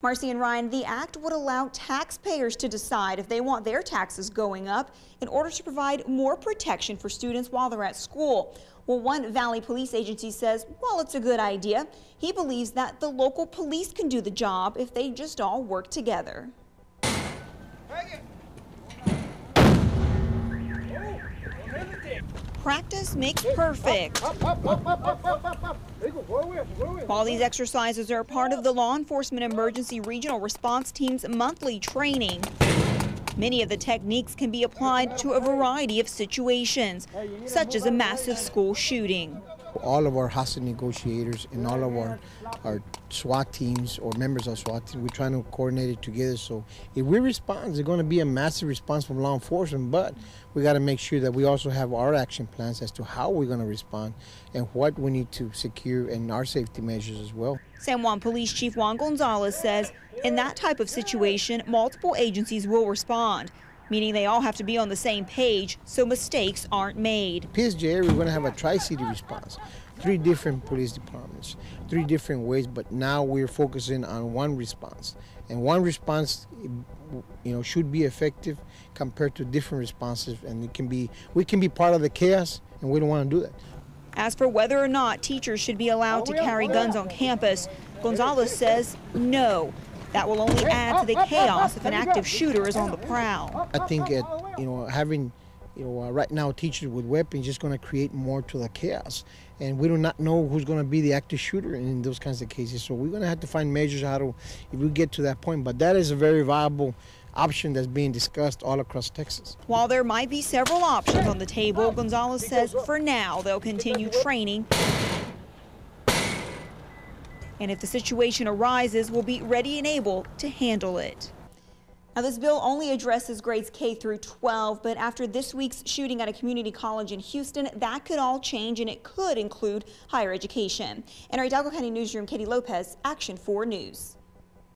Marcy and Ryan, the act would allow taxpayers to decide if they want their taxes going up in order to provide more protection for students while they're at school. Well, one Valley police agency says, well, it's a good idea. He believes that the local police can do the job if they just all work together. Practice makes perfect. While these exercises are part of the Law Enforcement Emergency Regional Response Team's monthly training, many of the techniques can be applied to a variety of situations, such as a massive school shooting. All of our hostage negotiators and all of our SWAT teams or members of SWAT teams, we're trying to coordinate it together. So if we respond, it's going to be a massive response from law enforcement, but we got to make sure that we also have our action plans as to how we're going to respond and what we need to secure and our safety measures as well. San Juan Police Chief Juan Gonzalez says in that type of situation, multiple agencies will respond, meaning they all have to be on the same page so mistakes aren't made. PSJ area, we're going to have a tri-city response, 3 different police departments, 3 different ways, but now we're focusing on one response. And one response, should be effective compared to different responses, and we can be part of the chaos, and we don't want to do that. As for whether or not teachers should be allowed to carry guns on campus, Gonzalez says no. That will only add to the chaos if an active shooter is on the prowl. I think having right now teachers with weapons is just going to create more to the chaos, and we do not know who's going to be the active shooter in those kinds of cases. So we're going to have to find measures how to, if we get to that point. But that is a very viable option that's being discussed all across Texas. While there might be several options on the table, Gonzalez says for now they'll continue training. And if the situation arises, we'll be ready and able to handle it. Now, this bill only addresses grades K through 12, but after this week's shooting at a community college in Houston, that could all change, and it could include higher education. In our Hidalgo County newsroom, Katie Lopez, Action 4 News.